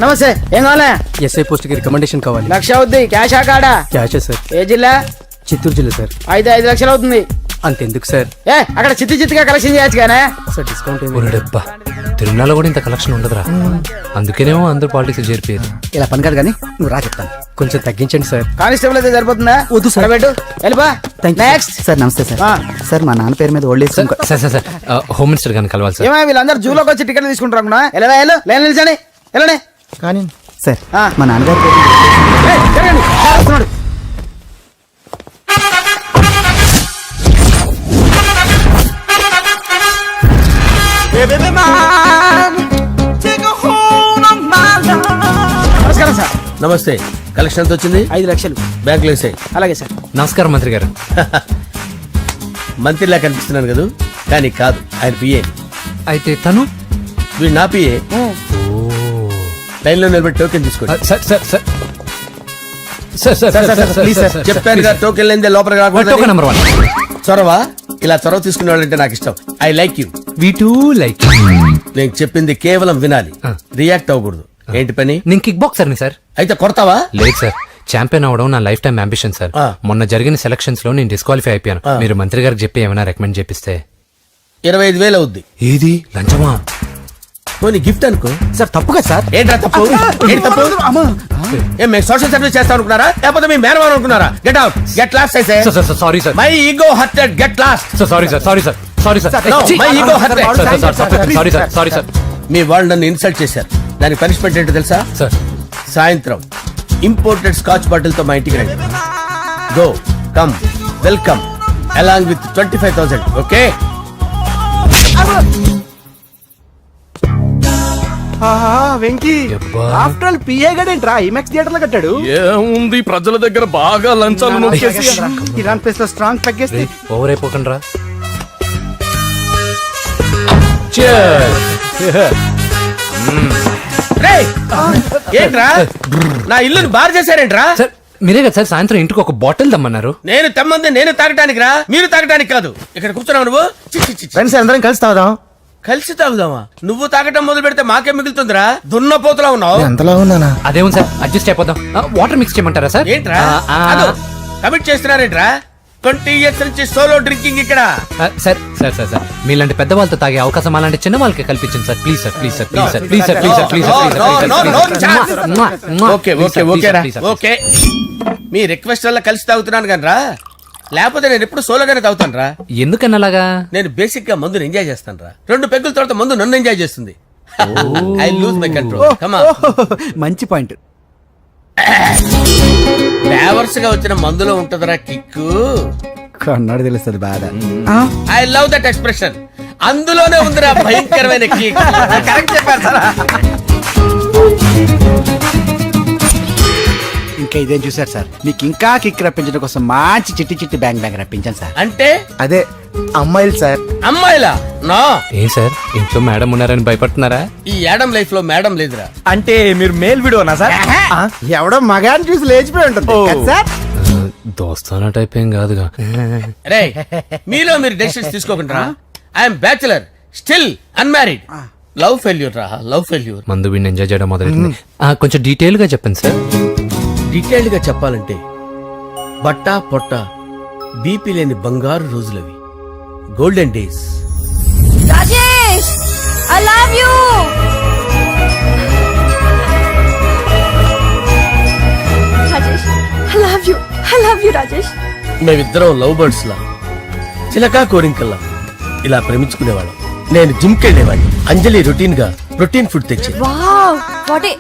నమస్తే. ఏం కావాలా? ఎస్ఐ పోస్ట్ కి రికమెండేషన్ కావాలి. 1,00,000 అవుద్ది. క్యాషా కాడా? క్యాషే సార్. ఏ జిల్లా? చిత్తూరు జిల్లా సార్. అయితే 5 లక్షలు అవుతుంది. అంతెందుకు సార్? అక్కడ చిత్తుగా కలెక్షన్ చేయొచ్చు కానీ సార్ డిస్కౌంట్ డబ్బా తిరుమలలో కూడా ఇంత కలెక్షన్ ఉండదురా. అందుకేనేమో అందరు పాలిటిక్స్ చేరిపోయారు. ఇలా పని కాదు కానీ నువ్వు రా చెప్తాను. కొంచెం తగ్గించండి సార్. కానిస్టేబుల్ అయితే సరిపోతుందా? వద్దు సార్. పెట్టు వెళ్ళిపా. Next sir. నమస్తే సార్. సార్ మా నాన్న పేరు మీద old age sir sir sir home minister గారిని కలవాలి సార్. ఏమో వీళ్ళందరూ జూలోకి వచ్చి టికెట్ తీసుకుంటారు అనుకున్నా. లైన్ నిలిచండి. వెళ్ళండి. కానీ సార్ మా నాన్నగారి పేరు వస్తున్నాడు. నమస్కారం సార్. నమస్తే. కలెక్షన్ ఎంత వచ్చింది? 5 లక్షలు. బ్యాంకులో వేసాయి. అలాగే సార్. నమస్కారం మంత్రి గారు. మంత్రిలా కనిపిస్తున్నాను కదా, కానీ కాదు, ఆయన పిఏ. అయితే తను వీడు నా పిఏ. లైన్ లో నిలబెట్టి టోకెన్ తీసుకోండి. సార్ సార్ సార్ చెప్పాను కదా, టోకెన్ లేదే లోపలికి రాకూడదు. Token number 1. చొరవ. ఇలా చొరవ తీసుకునే వాళ్ళంటే నాకు ఇష్టం. I like you. We two like. నేను చెప్పింది కేవలం వినాలి, రియాక్ట్ అవ్వకూడదు. ఏంటి పని? నేను కిక్ బాక్సర్ ని సార్. అయితే కొడతావా? లేదు సార్, ఛాంపియన్ అవడం నా లైఫ్ టైం అంబిషన్ సార్. మొన్న జరిగిన సెలక్షన్స్ లో నేను డిస్క్వాలిఫై అయిపోయాను. మీరు మంత్రి గారికి చెప్పి ఏమైనా రికమెండ్ చేపిస్తే. 25,000 అవుద్ది. ఏది లంచమా? పోనీ గిఫ్ట్ అనుకో. సార్. తప్పుగా సార్. ఏంట్రా తప్పు? ఏంటి తప్పు? ఏం మేము సోషల్ సర్వీస్ చేస్తాం అనుకున్నారా, లేకపోతే మీ మేనమాన్ అనుకున్నారా? Get out, get lost. అయితే sorry sir. My ego hurted, get lost. Sorry sir. Sorry sir. Sorry sir. My ego hurted. Sorry sir. Sorry sir. మీ వాళ్ళు నన్ను ఇన్సల్ట్ చేశారు. దానికి పనిష్మెంట్ ఏంటో తెలుసా? సార్ సాయంత్రం ఇంపోర్టెడ్ స్కాచ్ బాటిల్ తో మా ఇంటికి రండి. Go come welcome along with 25,000. Okay? Venky after all PA గడేంట్రా ఇమెక్స్ థియేటర్ లో కట్టాడు. ఏముంది, ప్రజల దగ్గర బాగా లంచాలు నొక్కేసి ఇరాన్ ప్లేస్ లో స్ట్రాంగ్ తగ్గేస్తే ఓవర్ అయిపోకండి రా. ఏంట్రా నా ఇల్లుని బార్ చేశారేంట్రా? సార్ మీరే కదా సార్ సాయంత్రం ఇంటికి ఒక బాటిల్ దమ్మన్నారు. నేను తెమ్మంది నేను తాగటానికి రా, మీరు తాగటానికి కాదు. ఇక్కడ కూర్చున్నావు నువ్వు. ఫ్రెండ్స్ అందరం కలిసి తాగుదాం. కలిసి తాగుదామా? నువ్వు తాగటం మొదలు పెడితే మాకే మిగులుతుందిరా. దున్నపోతులా ఉన్నావు. ఎంతలా ఉన్నానా? అదేమో సార్ అడ్జస్ట్ అయిపోదాం. వాటర్ మిక్స్ చేయమంటారా సార్? ఏంట్రా కమిట్ చేస్తున్నారేంట్రా? 20 years నుంచి సోలో డ్రింకింగ్ ఇక్కడ. సార్ సార్ సార్ సార్ మీలాంటి పెద్ద వాళ్ళతో తాగే అవకాశం అలాంటి చిన్న వాళ్ళకి కల్పించండి sir. Please sir. Please sir. Please sir. Please sir. Please sir. Please sir. Okay, me request వల్ల కలిసి తాగుతున్నాను కానీ రా, లేకపోతే నేను ఎప్పుడు సోలోగానే తాగుతాను రా. ఎందుకన్నా అలాగా? నేను బేసిక్ గా మందుని ఎంజాయ్ చేస్తాను రా. 2 పెగ్గుల తర్వాత మందు నన్ను ఎంజాయ్ చేస్తుంది. I lose my control. మంచి పాయింట్. ఫ్లేవర్స్ గా వచ్చిన మందులో ఉంటదరా కిక్కు. కన్నాడు తెలుస్తుంది బాధ. I love that expression. అందులోనే ఉందిరా భయంకరమైన కిక్. కరెక్ట్ చెప్పారు సార్. ఇంకా ఇదేం చూసారు సార్, మీకు ఇంకా కిక్ రప్పించడం కోసం మంచి చిట్టి చిట్టి బ్యాంగ్ బ్యాంగ్ రప్పించాను సార్. అంటే అదే అమ్మాయిలు సార్. అమ్మాయిలా? నా ఏం సార్ ఇంట్లో మేడం ఉన్నారని భయపడుతున్నారా? ఈ యాడమ్ లైఫ్ లో మేడం లేదురా. అంటే మీరు మేల్ వీడియోనా సార్? ఎవడో మగాన్ని చూసి లేచిపోయి ఉంటుంది సార్. దోస్తానా టైప్ ఏం కాదుగా. రే మీలో మీరు డెసిషన్స్ తీసుకోకుండా. I'm bachelor, still unmarried. Love failure రా, లవ్ ఫెయిల్యూర్. మందు వీడిని ఎంజాయ్ చేయడం మొదలైంది. కొంచెం డీటెయిల్ గా చెప్పండి సార్. డీటెయిల్డ్ గా చెప్పాలంటే బట్టా పొట్ట బీపీ లేని బంగారు రోజులవి, golden days. Rajesh I love you. Rajesh I love you. I love you Rajesh. మేమిద్దరం లవ్ బర్డ్స్ లా, చిలకా కోరింకల్లా ఇలా ప్రేమించుకునేవాళ్ళం. నేను జిమ్ కెళ్ళేవాడిని. అంజలి రొటీన్ గా ప్రోటీన్ ఫుడ్ తెచ్చి. వావ్ వాట్ ఏ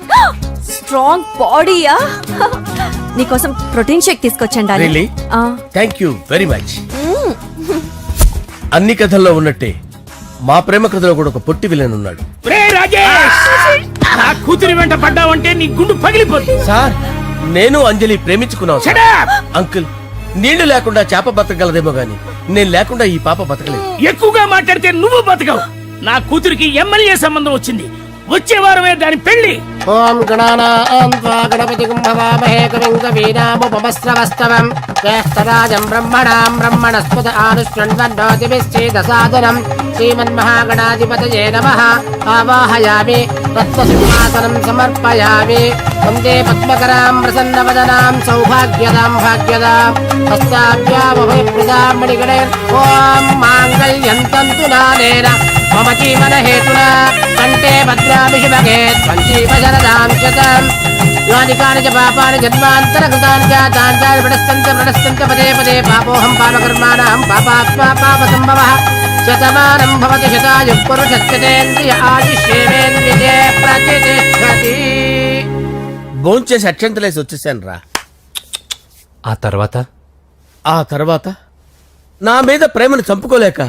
స్ట్రాంగ్ బాడీయా. నీకోసం ప్రోటీన్ షేక్ తీసుకొచ్చండి. Really? Thank you very much. అన్ని కథల్లో ఉన్నట్టే మా ప్రేమ కథలో కూడా ఒక పొట్టి విలన్ ఉన్నాడు. కూతురి వెంట పడ్డావంటే నీ గుండు పగిలిపోతుంది. సార్ నేను అంజలి ప్రేమించుకున్నాను. అంకుల్ నీళ్లు లేకుండా చేప బతకగలదేమో గాని నేను లేకుండా ఈ పాప బతకలేదు. ఎక్కువగా మాట్లాడితే నువ్వు బతకవు. నా కూతురికి ఎమ్మెల్యే సంబంధం వచ్చింది. వచ్చే వారమే దాని పెళ్లి. ఓం గణానాం త్వా గణపతిం భవామహే కవిం కవీనాముపమస్రవస్తవం జ్యేష్ఠరాజం బ్రహ్మణాం బ్రహ్మణస్పత ఆనుష్ణ్వన్నోతిభిశ్చేదసాదనం శ్రీమన్మహాగణాధిపతయే నమః ఆవాహయామి తత్వసింహాసనం సమర్పయామి వందే పద్మకరాం ప్రసన్నవదనాం సౌభాగ్యదాం భాగ్యదాం హస్తాభ్యామభయప్రదాం మణిగణైర్ ఓం మాంగళ్యం తంతునానేన మమ జీవన హేతునా కంటే భద్రామి శుభగే సంజీవ శరదాం శతం యాని కాని చ పాపాని జన్మాంతరకృతాని జాతాని ప్రణశ్యంత పదే పదే పాపోహం పాపకర్మాణం పాపాత్మా పాపసంభవః శతమానం భవతి శతాయుః పురుషస్యేంద్రియ ఆయుష్యేంద్రియే ప్రతిష్టతి. భోంచేసి అక్షంతలేసి వచ్చేసాను రా. ఆ తర్వాత నా మీద ప్రేమను చంపుకోలేక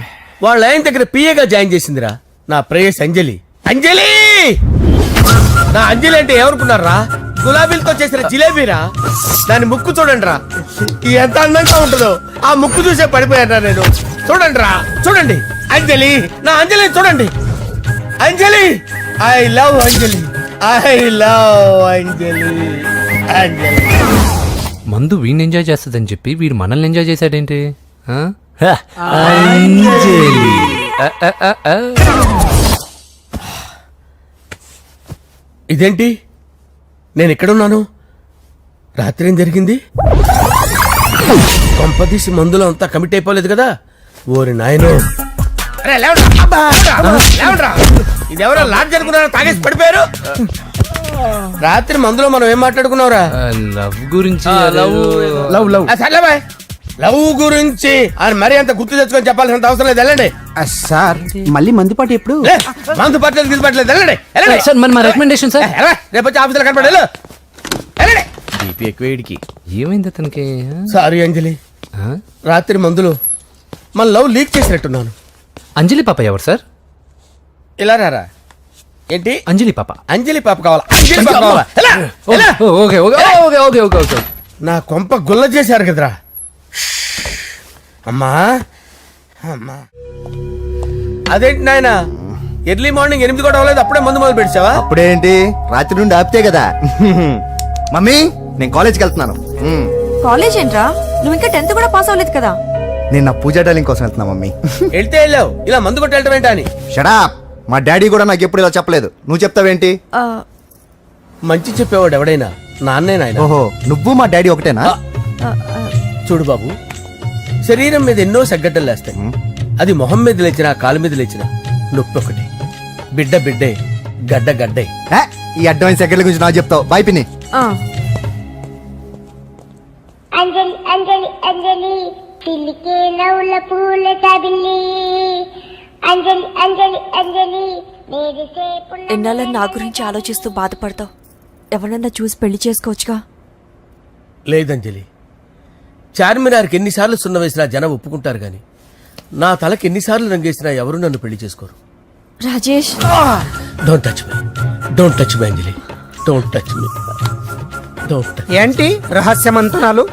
వాళ్ళ ఆయన దగ్గర పిఏగా జాయిన్ చేసిందిరా నా ప్రేయస్ అంజలి. అంజలి నా అంజలి అంటే ఏమనుకున్నారా? గులాబీలతో చేసిన జిలేబీరా. దాని ముక్కు చూడండి రా, ఎంత అందంగా ఉంటుందో. ఆ ముక్కు చూసే పడిపోయారా నేను. చూడండి రా, చూడండి అంజలి, నా అంజలి చూడండి. Anjali, I love Anjali, I love Anjali. Anjali మందు వీడిని ఎంజాయ్ చేస్తుందని చెప్పి వీడు మనల్ని ఎంజాయ్ చేశాడేంటి? ఆ? ఇదేంటి నేను ఎక్కడున్నాను? రాత్రి ఏం జరిగింది? కొంపదీసి మందులో అంతా కమిట్ అయిపోలేదు కదా? ఓరి నాయనో, ఇదెవరో లాడ్జ్ అనుకున్నారా? తాగేసి పడిపోయారు. రాత్రి మందులో మనం ఏం మాట్లాడుకున్నావురా? లవ్ గురించి సర్లే బాయ్, లవ్ గురించి అని మరీ అంత గుర్తు తెచ్చుకొని చెప్పాల్సినంత అవసరం లేదు. వెళ్ళండి. సార్ మళ్ళీ మందుపాటి ఎప్పుడు? లే, మందు పట్టలేదు తీసుపట్టలేదు. వెళ్ళండి, వెళ్ళండి. సార్ మరి మా రికమెండేషన్ సార్. రేపు వచ్చి ఆఫీసులో కనపడి వెళ్ళండి. ఏమైంది అతనికి? సారీ అంజలి, ఆ? రాత్రి మందులో మన లవ్ లీక్ చేసినట్టున్నాను. అంజలి పాప ఎవరు సార్? ఇలా రారా. ఏంటి? అంజలి పాప. అంజలి పాప కావాలా? అంజలి పాప కావాలా? ఎలా? ఎలా? Okay okay okay okay okay okay. నా కొంప గుల్ల చేశారు కదరా. అమ్మా అమ్మా, అదేంటి నాయన ఎర్లీ మార్నింగ్ 8 కూడా అవ్వలేదు, అప్పుడే మందు మొదలు పెట్టావా? అప్పుడేంటి, రాత్రి నుండి ఆపితే కదా. మమ్మీ నేను కాలేజ్కి వెళ్తున్నాను. కాలేజ్ ఏంట్రా, నువ్వు ఇంకా 10th కూడా పాస్ అవ్వలేదు కదా. నేను నా పూజా డాలింగ్ కోసం వెళ్తున్నా మమ్మీ. వెళ్తే వెళ్ళావు, ఇలా మందు కొట్టి వెళ్ళటం ఏంటా అని. షడాప్, మా డాడీ కూడా నాకు ఎప్పుడు ఇలా చెప్పలేదు. నువ్వు చెప్తావేంటి? ఆ, మంచి చెప్పేవాడు ఎవడైనా నాన్నే నాయన. ఓహో, నువ్వు మా డాడీ ఒకటేనా? ఆ, ఆ, చూడు బాబు, శరీరం మీద ఎన్నో సగ్గడ్డలు లేస్తాయి. అది మొహం మీద లేచినా కాలు మీద లేచినా నొప్పి ఒకటి. బిడ్డ బిడ్డే, గడ్డ గడ్డే. ఏ, ఈ అడ్వాన్స్ సెకండ్ల గురించి నాకు చెప్తావు. బాయ్ పిన్ని. ఆ. అంజలి అంజలి అంజలి పిల్లికే నవ్వుల పూల చబిల్లి అంజలి అంజలి అంజలి ఎన్నాళ్ళ నా గురించి ఆలోచిస్తూ బాధపడతావు. ఎవరన్నా చూసి పెళ్లి చేసుకోవచ్చుగా. లేదంజలి, చార్మినార్కి ఎన్నిసార్లు సున్న వేసినా జనం ఒప్పుకుంటారు గాని నా తలకి ఎన్నిసార్లు రంగేసినా ఎవరు నన్ను పెళ్లి చేసుకోరు. Rajesh, don't touch me, don't touch me Anjali, don't touch me, don't touch. ఏంటి రహస్య మంత్రాలు?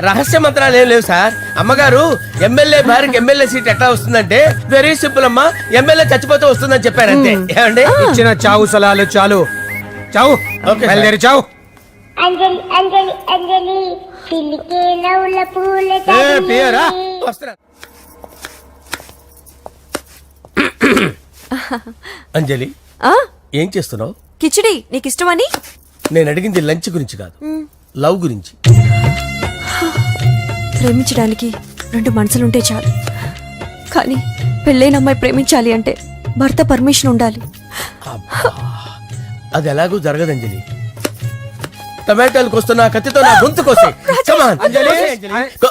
రహస్య మంత్రాలు ఏం లేవు సార్. అమ్మగారు ఎమ్మెల్యే భార్యకి ఎమ్మెల్యే సీట్ ఎట్లా వస్తుందంటే వెరీ సింపుల్ అమ్మా, ఎమ్మెల్యే చచ్చిపోతే వస్తుందని చెప్పారు అంతే. ఏమండి? ఇచ్చిన చావు సలాలు చాలు. చావు, ఓకే సార్. బయలుదేరి చావు. అంజలి అంజలి అంజలి పిల్లికే నవ్వుల పూల చబిల్లి వస్తున్నా. అంజలి, ఆ, ఏం చేస్తున్నావు? కిచిడి నీకు ఇష్టమని. నేను అడిగింది లంచ్ గురించి కాదు, లవ్ గురించి. ప్రేమించడానికి 2 మనసులుంటే చాలు, కానీ పెళ్ళైన అమ్మాయి ప్రేమించాలి అంటే భర్త పర్మిషన్ ఉండాలి. అది ఎలాగూ జరగదు అంజలి. టమాటాలు కోస్తున్నా కత్తితో నా గొంతు కోసే. Come on. Go.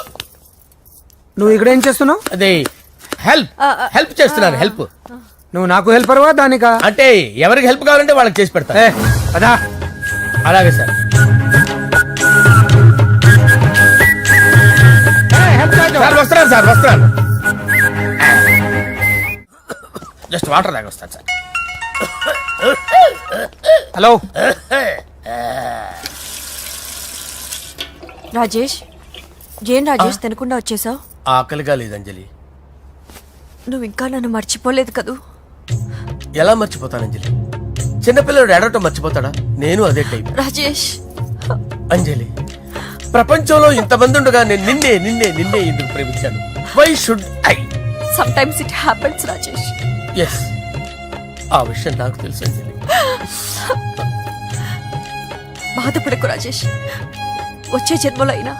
నువ్వు ఇక్కడ ఏం చేస్తున్నావు? అదే హెల్ప్ హెల్ప్ చేస్తున్నాను. హెల్ప్ నువ్వు నాకు హెల్పర్వా దానికా? అంటే ఎవరికి హెల్ప్ కావాలంటే వాళ్ళకి చేసి పెడతా. అదా అలాగే సార్. సార్ వస్తున్నాను, సార్ వస్తున్నాను. జస్ట్ వాటర్ దాకా వస్తాను సార్. హలో. రాజేష్, ఏం రాజేష్ తినకుండా వచ్చేసావు? ఆకలిగా లేదు అంజలి. నువ్వు ఇంకా నన్ను మర్చిపోలేదు కదూ. ఎలా మర్చిపోతాను అంజలి? చిన్నపిల్లడు ఏడవటం మర్చిపోతాడా? నేను అదే టైప్. రాజేష్, అంజలి, ప్రపంచంలో ఇంతమంది ఉండగా నేను నిన్నే నిన్నే నిన్నే ఎందుకు ప్రేమించాను? Why should I? Sometimes it happens Rajesh. Yes, ఆ విషయం నాకు తెలుసు అంజలి. బాధపడకు రాజేష్, వచ్చే జన్మలో అయినా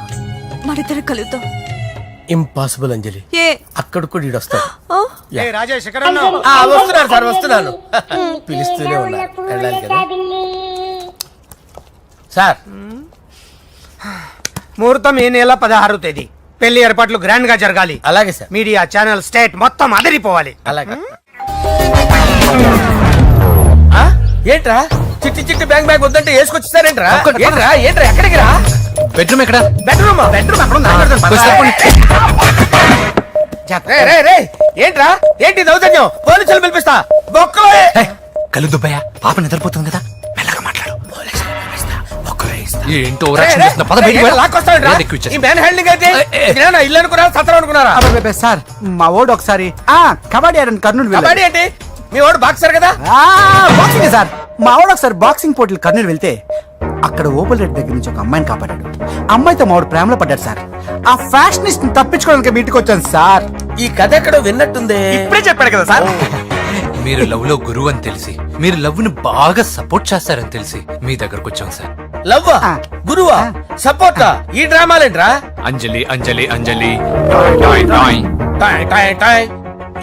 మనిద్దరు కలుద్దాం. ఇంపాసిబుల్ అంజలి, ఏ అక్కడ కూడా ఈడు వస్తాడు. ఆ? రాజేష్ వస్తున్నాను సార్, వస్తున్నాను. పిలుస్తూనే ఉన్నా, వెళ్ళాలి కదా సార్. ముహూర్తం ఈ నెల 16వ తేదీ. పెళ్లి ఏర్పాట్లు గ్రాండ్ గా జరగాలి. అలాగే సార్, మీడియా ఛానల్ స్టేట్ మొత్తం అదిరిపోవాలి. అలాగే. ఆ? ఏంట్రా చిట్టి చిట్టి బ్యాంక్ బ్యాగ్ వద్దంటే వేసుకొచ్చేసారేంట్రా? ఏంట్రా ఏంట్రా ఎక్కడికి రా? బెడ్రూమ్ ఎక్కడ? బెడ్రూమ్ బెడ్రూమ్ అక్కడ ఉందా? రే, రే, రే, ఏంట్రా ఏంటి దౌర్జన్యం? పోలీసులు పిలిపిస్తా. బొక్కలో కళ్ళు దుబ్బయ్యా, పాప నిద్రపోతుంది కదా, మెల్లగా మాట్లాడు. ఏంటో రే, రే, లాక్కొస్తావేంట్రా? ఈ మ్యాన్ హ్యాండింగ్ అయితే ఇదేనా ఇల్లు అనుకున్నారా, సత్రం అనుకున్నారా? అబ్బబ్బబ్బే, సార్ మా ఓడు ఒకసారి కబడ్డీ ఆడని కర్నూలు వెళ్ళాడు. కబడ్డీ ఏంటి? మీ వాడు బాక్సర్ కదా? Boxing sir. మా వాడు ఒకసారి బాక్సింగ్ పోటీలు కర్నూలు వెళ్తే అక్కడ ఓపెల్ రెడ్డి దగ్గర నుంచి ఒక అమ్మాయిని కాపాడాడు. అమ్మాయితో మా వాడు ప్రేమలో పడ్డాడు సార్. ఆ ఫ్యాషనిస్ట్ తప్పించుకోవడానికి మీటికి వచ్చాను సార్. ఈ కథ ఎక్కడో విన్నట్టుంది. ఇప్పుడే చెప్పాడు కదా సార్. మీరు లవ్ లో గురువు అని తెలిసి, మీరు లవ్ ను బాగా సపోర్ట్ చేస్తారని తెలిసి మీ దగ్గరకు వచ్చాం సార్. లవ్వా, గురువా, సపోర్టా? ఈ డ్రామాలేంట్రా? Anjali Anjali Anjali toy toy toy. Toy toy toy.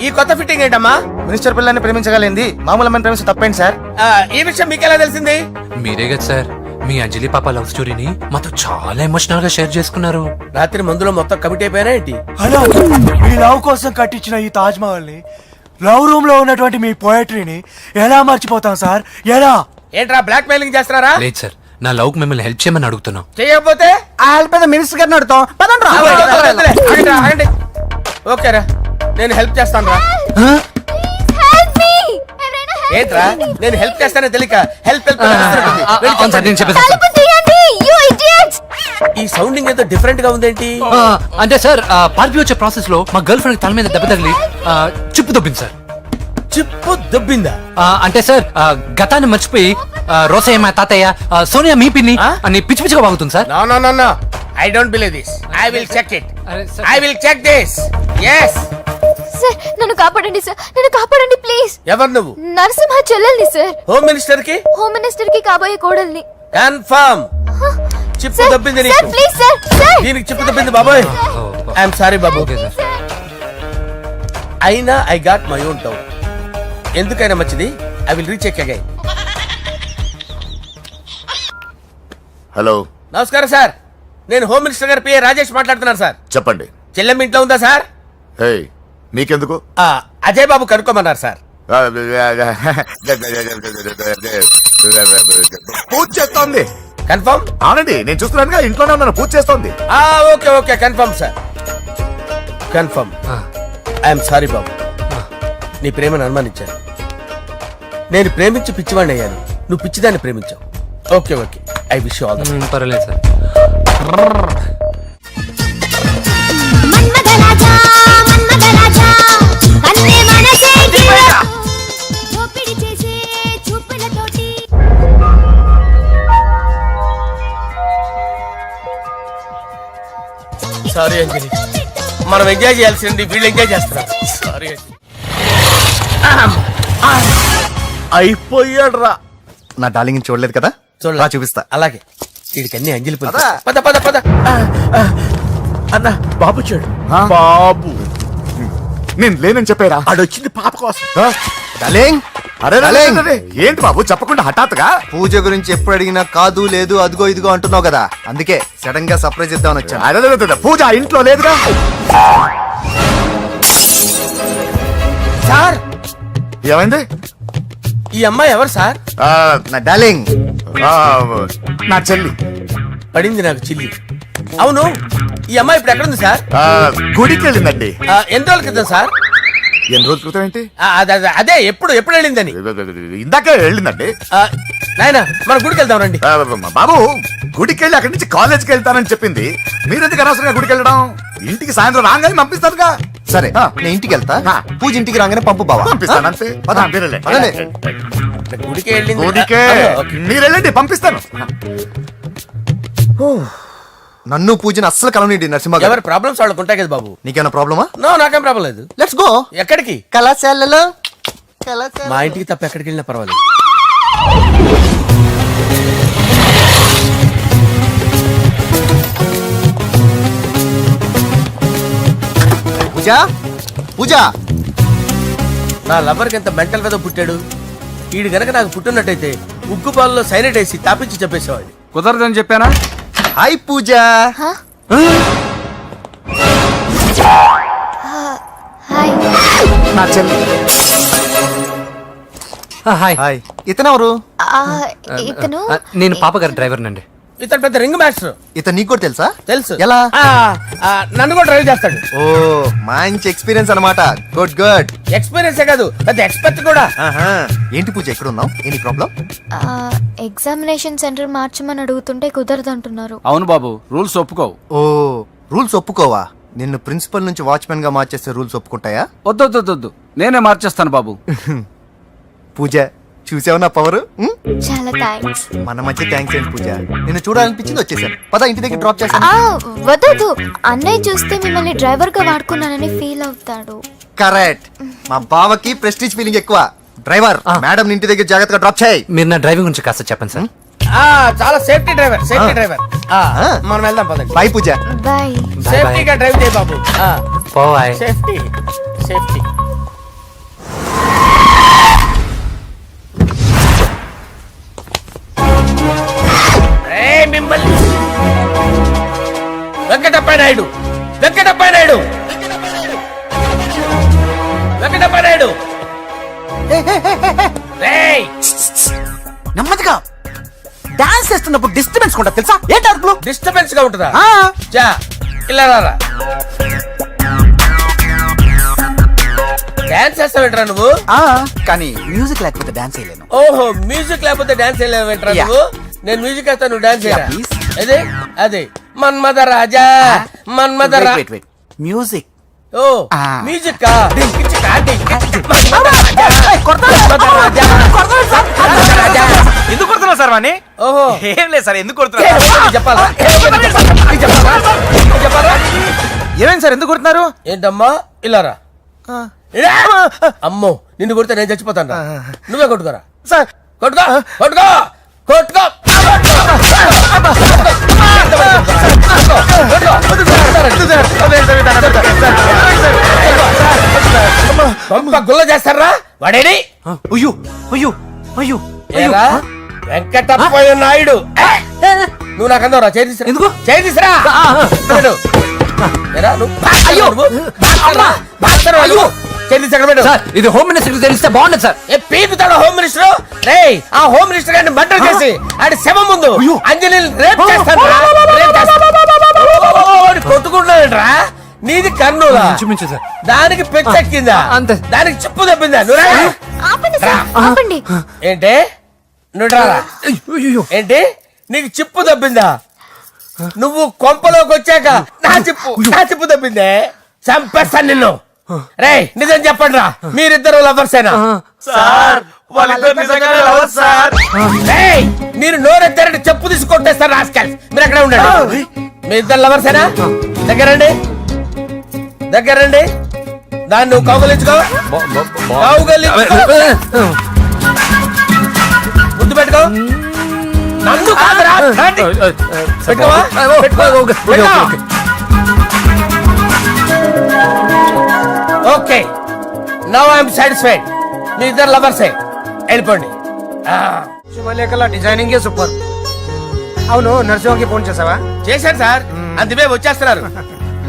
ఈ కొత్త ఫిట్టింగ్ ఏంటమ్మా? మినిస్టర్ పిల్లల్ని ప్రేమించగలిగింది మామూలు అమ్మని ప్రేమించి తప్పేంటి సార్? ఈ విషయం మీకెలా తెలిసింది? మీరే కదా సార్ మీ అంజలి పాప లవ్ స్టోరీని మాతో చాలా ఎమోషనల్ గా షేర్ చేసుకున్నారు. రాత్రి మందులో మొత్తం కమిటీ అయిపోయినా ఏంటి? హలో, మీ లవ్ కోసం కట్టించిన ఈ తాజ్ మహల్ ని, లవ్ రూమ్ లో ఉన్నటువంటి మీ పోయట్రీని ఎలా మర్చిపోతాం సార్? ఎలా? ఏంట్రా బ్లాక్ మెయిలింగ్ చేస్తున్నారా? లేదు సార్, నా లవ్ కు మిమ్మల్ని హెల్ప్ చేయమని అడుగుతున్నాం. చేయకపోతే ఆ హెల్ప్ అయితే మినిస్టర్ గారిని అడుగుతాం. పదండి రా. ఆగండి, ఆగండి. ఓకేరా, నేను హెల్ప్ చేస్తాను రా. ఏంట్రా నేను హెల్ప్ చేస్తానే తెలియక హెల్ప్ హెల్ప్ అవును సార్, నేను చెప్పేసి ఈ సౌండింగ్ ఏదో డిఫరెంట్ గా ఉందేంటి? అంటే సార్ పార్టీ వచ్చే ప్రాసెస్ లో మా గర్ల్ ఫ్రెండ్ తల మీద దెబ్బ తగిలి చిప్పు దొబ్బింది సార్. చిప్పు దొబ్బిందా? అంటే సార్ గతాన్ని మర్చిపోయి రోసయ్య మా తాతయ్య, సోనియా మీ పిన్ని అని పిచ్చి పిచ్చిగా వాగుతుంది sir. No no no no, I don't believe this. I will check it. అరే sir. I will check this. yes. Sir నన్ను కాపాడండి సార్, నన్ను కాపాడండి ప్లీజ్. ఎవరు నువ్వు? నరసింహ చెల్లెల్ని సార్. హోమ్ మినిస్టర్ కి? హోమ్ మినిస్టర్ కి కాబోయే కోడల్ని. కన్ఫర్మ్. చిప్పు సార్, దొబ్బింది సార్ నీకు. Please sir, sir. దీనికి చిప్పు దొబ్బింది బాబోయ్. ఐఎమ్ సారీ బాబు. Okay sir. అయినా I got my own town. ఎందుకైనా మంచిది, I will recheck again. Hello, నమస్కారం సార్, నేను హోమ్ మినిస్టర్ గారి పిఏ రాజేష్ మాట్లాడుతున్నాను సార్. చెప్పండి. చెల్లెమ్మ ఇంట్లో ఉందా సార్? హే, మీకెందుకు? అజయ్ బాబు కనుక్కోమన్నారు సార్. పూజ చేస్తోంది. కన్ఫర్మ్? అవునండి, నేను చూస్తున్నానుగా, ఇంట్లోనే ఉన్నాను, పూజ చేస్తోంది. Okay okay, confirm sir, confirm. I'm sorry బాబు, నీ ప్రేమను అనుమానించాను. నేను ప్రేమించి పిచ్చివాడిని అయ్యాను, నువ్వు పిచ్చిదాన్ని ప్రేమించావు. Okay okay, I wish you all the best. పర్వాలేదు సార్. సారీ అంజలి, మనం ఎంజాయ్ చేయాల్సింది వీళ్ళు ఎంజాయ్ చేస్తున్నారు. సారీ అంజలి. అయిపోయాడు రా. నా డార్లింగ్ చూడలేదు కదా, చూడలే. చూపిస్తా. అలాగే, వీడికి అన్ని అంజలి పద పద పద పద. అన్న, బాబు చూడు. బాబు నేను లేనని చెప్పారా? ఆడొచ్చింది పాప కోసం. డార్లింగ్, అరే డార్లింగ్. ఏంటి బాబు చెప్పకుండా హఠాత్తుగా? పూజ గురించి ఎప్పుడు అడిగినా కాదు లేదు అదిగో ఇదిగో అంటున్నావు కదా, అందుకే సడన్ గా సర్ప్రైజ్ ఇద్దామని వచ్చాను. అదే పూజ ఇంట్లో లేదుగా. సార్, ఏమైంది? ఈ అమ్మాయి ఎవరు సార్? నా డార్లింగ్, నా చెల్లి. పడింది నాకు చిల్లి. అవును, ఈ అమ్మాయి ఇప్పుడు ఎక్కడ ఉంది సార్? గుడికి వెళ్ళిందండి. ఎన్ని రోజుల క్రితం సార్? ఎన్ని రోజుల క్రితం ఏంటి? అదే ఎప్పుడు ఎప్పుడు వెళ్ళిందని. ఇందాకే వెళ్ళిందండి. నాయన మన గుడికి వెళ్దాం రండి. బాబు, గుడికి వెళ్ళి అక్కడి నుంచి కాలేజ్కి వెళ్తానని చెప్పింది. మీరెందుకు అనవసరంగా గుడికి వెళ్ళడం? ఇంటికి సాయంత్రం రాగానే పంపిస్తారుగా. సరే నేను ఇంటికి వెళ్తా పూజ ఇంటికి రాగానే పంపు బావా పంపిస్తాను అంతే పద. మీరు వెళ్ళండి. పదండి. గుడికి వెళ్ళింది గుడికే ఓకే. మీరు వెళ్ళండి పంపిస్తాను నన్ను పూజని అస్సలు కలవనీయండి నరసింహ గారు. ఎవరి ప్రాబ్లమ్స్ వాళ్ళకు ఉంటాయి కదా బాబు. నీకేమైనా ప్రాబ్లమా? నో నాకేం ప్రాబ్లం లేదు. లెట్స్ గో ఎక్కడికి? కళాశాలలో మా ఇంటికి తప్ప ఎక్కడికి వెళ్ళినా పర్వాలేదు. పూజ పూజ నా లవర్కి ఎంత మెంటల్ మీద పుట్టాడు. వీడు గనక నాకు పుట్టినట్టయితే ఉగ్గు పాలలో సైనట్ వేసి తాపించి చెప్పేసేవాడిని. కుదరదని చెప్పానా? హాయ్ పూజ. హాయ్. నా చెల్లి. హాయ్ హాయ్ ఇతనెవరు? ఇతను నేను పాప గారి డ్రైవర్ నండి. ఇతను పెద్ద రింగ్ మాస్టర్. ఇతను నీకు కూడా తెలుసా? తెలుసు. ఎలా? నన్ను కూడా డ్రైవ్ చేస్తాడు. ఓ మంచి ఎక్స్పీరియన్స్ అన్నమాట. Good good. ఎక్స్పీరియన్సే కాదు పెద్ద ఎక్స్పర్ట్ కూడా. ఏంటి పూజ ఎక్కడ ఉన్నావు? Any problem? ఎగ్జామినేషన్ సెంటర్ మార్చమని అడుగుతుంటే కుదరదంటున్నారు. అవును బాబు, రూల్స్ ఒప్పుకోవు. ఓ రూల్స్ ఒప్పుకోవా? నిన్ను ప్రిన్సిపల్ నుంచి వాచ్మెన్ గా మార్చేస్తే రూల్స్ ఒప్పుకుంటాయా? వద్దు నేనే మార్చేస్తాను బాబు. పూజ చూసావు నా పవర్? చాలా థ్యాంక్స్. మన మధ్య థ్యాంక్స్ ఏంటి పూజ, నిన్ను చూడాలనిపించింది వచ్చేసాను. పద ఇంటి దగ్గర డ్రాప్ చేశాను. వద్దు అన్నయ్య చూస్తే మిమ్మల్ని డ్రైవర్ గా వాడుకున్నానని ఫీల్ అవుతాడు. కరెక్ట్. మా బావకి ప్రెస్టీజ్ ఫీలింగ్ ఎక్కువ. డ్రైవర్ మేడం ఇంటి దగ్గర జాగ్రత్తగా డ్రాప్ చేయి. మీరు నా డ్రైవింగ్ గురించి కాస్త చెప్పండి సార్. చాలా సేఫ్టీ డ్రైవర్. మనం వెళ్దాం పదండి. బాయ్ పూజ. బాయ్. సేఫ్టీగా డ్రైవ్ చేయి బాబు. పోవాయ్. Safety safety. మిమ్మల్ని వెంకటప్ప నాయుడు నెమ్మదిగా డాన్స్ చేస్తున్నప్పుడు డిస్టర్బెన్స్ కూడా తెలుసా? ఏంటి అరుపులు? డిస్టర్బెన్స్ గా ఉంటుందా? ఆ, చా ఇలా రారా. డాన్స్ చేస్తావేంట్రా నువ్వు? ఆ, కానీ మ్యూజిక్ లేకపోతే డాన్స్ చేయలేను. ఓహో మ్యూజిక్ లేకపోతే డాన్స్ చేయలేవేంట్రా Yeah. నువ్వు? నేను మ్యూజిక్ వేస్తా, నువ్వు డాన్స్ చేయరా? Yeah, please. అదే మన్మద రాజా మన్మద రా. మ్యూజిక్. ఓ Ah. మ్యూజిక్ కా మన్మద రాజా. ఎందుకు కొడుతున్నావు సార్ వాణ్ణి? ఓహో ఏం లేదు సార్, ఎందుకు ఏ, కొడుతున్నారు? చెప్పాలా ఏమేం సార్, ఎందుకు కొడుతున్నారు? ఏంటమ్మా ఇలా రా. అమ్మో నిన్ను కొడితే నేను చచ్చిపోతాను రా. నువ్వే కొట్టుకోరా. సార్ కొట్టుకో కొట్టుకో కొట్టుకో. పంప గుల్ల చేస్తారా వాడేడి? అయ్యో అయ్యో అయ్యో ఏరా వెంకటప్పయ్య నాయుడు. నువ్వు నాకు అందవరా? చేయి తీసురా. ఎందుకు? చేయి తీసురా. పెట్టు. ఏరా, నువ్వు బాక్సర్వా నువ్వు? బాక్సర్వా నువ్వు? చేయి తీసి ఎక్కడ పెట్టు. సార్ ఇది హోమ్ మినిస్టర్ తెలిస్తే బాగుండదు సార్. ఏ పీకుతాడు హోమ్ మినిస్టర్? రే ఆ హోమ్ మినిస్టర్ గారిని మర్డర్ చేసి ఆడి శవం ముందు అంజలి రేప్ చేస్తాను. కొట్టుకుంటున్నాడంట్రా. నీది కన్నులా? ఇంచుమించు సార్. దానికి పెచ్చెక్కిందా? అంతే. దానికి చెప్పు తప్పిందా? నువ్వు రా. ఆపండి సార్, ఆపండి. ఏంటి నువ్వు రారా? ఏంటి నీకు చిప్పు తప్పిందా? నువ్వు కొంపలోకి వచ్చాక నా చిప్పు తప్పిందే. చంపేస్తాను నిన్ను. రే నిజం చెప్పండి రా, మీరిద్దరు లవర్సేనా? సార్ వాళ్ళిద్దరు నిజంగానే లవర్స్ సార్. రేయ్, మీరు నోరెత్తారంటే చెప్పు తీసి కొట్టేస్తారు రాస్కల్స్. మీరు అక్కడే ఉండండి. మీ ఇద్దరు లవర్సేనా? దగ్గరండి దాన్ని నువ్వు కౌగలించుకో. ముద్దు పెట్టుకో. నన్ను కాదురా. పెట్టుకోవా? Okay now I'm satisfied. మీ ఇద్దరు లవర్సే, వెళ్ళిపోండి. శుభలేఖల డిజైనింగ్ సూపర్. అవును నరసింహకి ఫోన్ చేసావా? చేశాను సార్, అందుకే వచ్చేస్తున్నారు.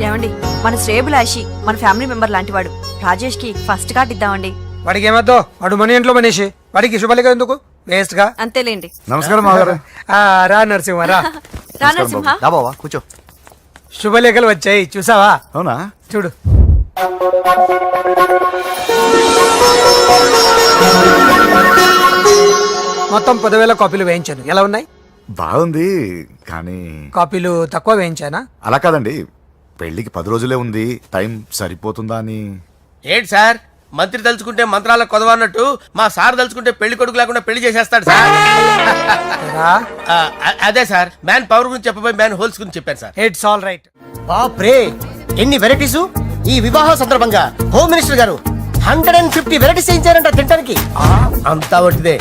ఏమండి మన శ్రేయబులాషి మన ఫ్యామిలీ మెంబర్ లాంటి వాడు రాజేష్ కి ఫస్ట్ కార్డ్ ఇద్దామండి. వాడికి ఏమద్దో, వాడు మన ఇంట్లో మనిషి, వాడికి శుభలేఖ ఎందుకు? వేస్ట్ గా. అంతేలేండి. నమస్కారం మామగారు. రా నరసింహ రా. రా నరసింహ. రా బావా కూర్చో. శుభలేఖలు వచ్చాయి చూసావా? అవునా? చూడు. మొత్తం 10,000 కాపీలు వేయించాను. ఎలా ఉన్నాయి? బాగుంది కానీ కాపీలు తక్కువ వేయించానా? అలా కాదండి, పెళ్లికి 10 రోజులే ఉంది, టైం సరిపోతుందా అని. ఏంటి సార్ మంత్రి తలుచుకుంటే మంత్రాలకు కొదవన్నట్టు మా సార్ తలుచుకుంటే పెళ్లి కొడుకు లేకుండా పెళ్లి చేసేస్తాడు సార్. అదే సార్ మ్యాన్ పవర్ గురించి చెప్పబోయి మ్యాన్ హోల్స్ గురించి చెప్పాను సార్. It's all right. బాప్రే, ఎన్ని వెరైటీస్! ఈ వివాహ సందర్భంగా హోమ్ మినిస్టర్ గారు 150 వెరైటీస్ చేయించారంట తినడానికి. అంతా ఒకటిదే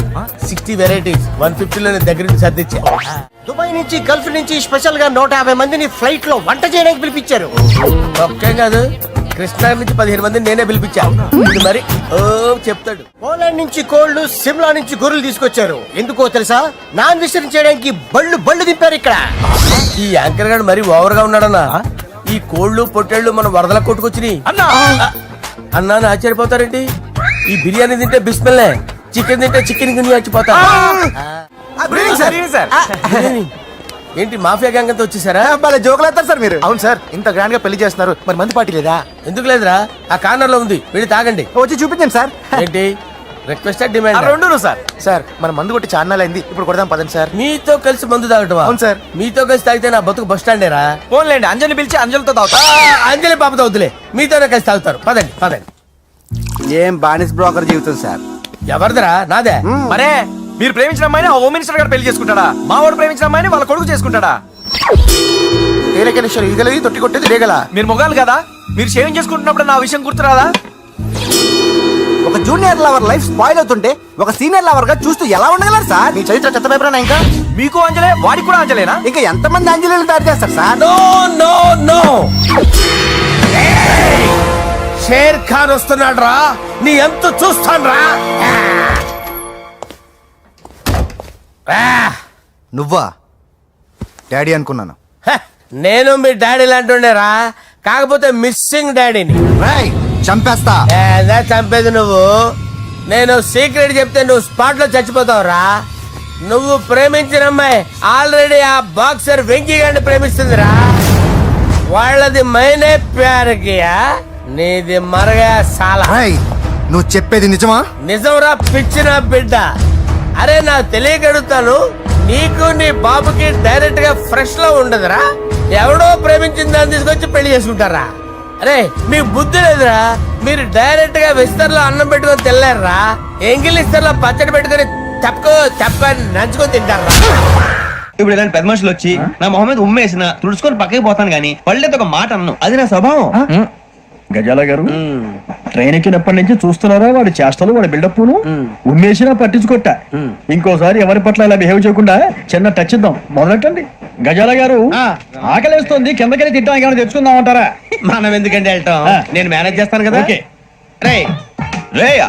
60 వెరైటీస్ 150లోనే దగ్గర నుంచి సర్దిచ్చా. దుబాయ్ నుంచి గల్ఫ్ నుంచి స్పెషల్ గా 150 మందిని ఫ్లైట్ లో వంట చేయడానికి పిలిపించారు. ఒక్కేం కాదు కృష్ణా నుంచి 15 మందిని నేనే పిలిపించా. ఇది మరి ఓ చెప్తాడు. పోలాండ్ నుంచి కోళ్లు, సిమ్లా నుంచి గొర్రెలు తీసుకొచ్చారు. ఎందుకో తెలుసా? నాన్ వెజిటేరియన్ చేయడానికి బళ్ళు దింపారు ఇక్కడ. ఈ యాంకర్ గారు మరి ఓవర్ గా ఉన్నాడన్నా. ఈ కోళ్లు పొట్టేళ్లు మన వరదల కొట్టుకొచ్చినాయి అన్నా ఆశ్చర్యపోతారేంటి? ఈ బిర్యానీ తింటే బిస్మిల్లే, చికెన్ తింటే చికెన్ గిన్నె చచ్చిపోతా. ఏంటి మాఫియా గ్యాంగ్ అంతా వచ్చేసారా? జోకులు వేస్తారు సార్ మీరు. అవును సార్, ఇంత గ్రాండ్ గా పెళ్లి చేస్తున్నారు, మరి మంది పార్టీ లేదా? ఎందుకు లేదురా, ఆ కార్నర్ లో ఉంది, వెళ్ళి తాగండి. వచ్చి చూపించండి సార్. ఏంటి రిక్వెస్ట్ డిమాండ్? రెండు సార్. సార్ మన మందు కొట్టి చాన్నాలు అయింది, ఇప్పుడు కొడదాం పదండి సార్. మీతో కలిసి మందు తాగటమా? అవును సార్. మీతో కలిసి తాగితే నా బతుకు బస్ స్టాండేరా? ఫోన్లేండి, అంజలి పిలిచి అంజలితో తాగుతా. అంజలి పాపతో వద్దులే, మీతోనే కలిసి తాగుతారు. పదండి పదండి. ఏం బానిస్ బ్రోకర్ జీవితం సార్. ఎవరిదిరా? నాదే. మరే మీరు ప్రేమించిన అమ్మాయిని ఆ హోమ్ మినిస్టర్ గారు పెళ్లి చేసుకుంటాడా? మా వాడు ప్రేమించిన అమ్మాయిని వాళ్ళ కొడుకు చేసుకుంటాడా? ఏలకేశ్వర ఈగలవి తొట్టి కొట్టేది రేగల. మీరు మొగాలు కదా, మీరు షేవింగ్ చేసుకుంటున్నప్పుడు నా విషయం గుర్తురాదా? ఒక జూనియర్ లవర్ లైఫ్ స్పాయిల్ అవుతుంటే ఒక సీనియర్ లవర్ గా చూస్తూ ఎలా ఉండగలరు సార్? మీ చరిత్ర చెత్త పేపరేనా ఇంకా? మీకు అంజలే, వాడికి కూడా అంజలేనా? ఇంకా ఎంతమంది అంజలీలు తయారు చేస్తారు sir? No no no, Sher Khan వస్తున్నాడు రా, నీ ఎంత చూస్తాను రా. నువ్వా? డాడీ అనుకున్నాను. నేను మీ డాడీ లాంటి రా, కాకపోతే మిస్సింగ్ డాడీని. రేయ్, చంపేస్తా. ఏదా చంపేది నువ్వు? నేను సీక్రెట్ చెప్తే నువ్వు స్పాట్ లో చచ్చిపోతావు రా. నువ్వు ప్రేమించిన అమ్మాయి ఆల్రెడీ ఆ బాక్సర్ వెంకీ గారిని ప్రేమిస్తుందిరా. వాళ్ళది మైనే ప్యార్ కియా, నీది మరగా సాలా. రేయ్, నువ్వు చెప్పేది నిజమా? నిజంరా పిచ్చిన బిడ్డ. అరే నా తెలియక అడుగుతాను, నీకు నీ బాబుకి డైరెక్ట్ గా ఫ్రెష్ లో ఉండదురా. ఎవడో ప్రేమించిన దాన్ని తీసుకొచ్చి పెళ్లి చేసుకుంటారా? అరే మీకు బుద్ధి లేదురా. మీరు డైరెక్ట్ గా విస్తర్లో అన్నం పెట్టుకొని తెల్లారా, ఎంగిల్ ఇస్తర్లో పచ్చడి పెట్టుకొని తప్పని నంచుకొని తింటారా? ఇప్పుడు ఇలాంటి పెద్ద మనుషులు వచ్చి నా మొహం మీద ఉమ్మేసిన తుడుచుకొని పక్కకి పోతాను గానీ పళ్ళేతో ఒక మాట అన్ను, అది నా స్వభావం. గజాల గారు ట్రైన్ ఎక్కినప్పటి నుంచి చూస్తున్నారా వాడి చేష్టలు, వాడి బిల్డప్ ఉమ్మేసినా పట్టించుకోట. ఇంకోసారి ఎవరి పట్ల ఇలా బిహేవ్ చేయకుండా చిన్న టచ్ ఇద్దాం, మొదలెట్టండి. గజాల గారు ఆకలేస్తుంది, కిందకెళ్ళి తిట్టానికి ఏమైనా తెచ్చుకుందాం అంటారా? మనం ఎందుకంటే వెళ్తాం, నేను మేనేజ్ చేస్తాను కదా. ఓకే. రేయ్ రేయ్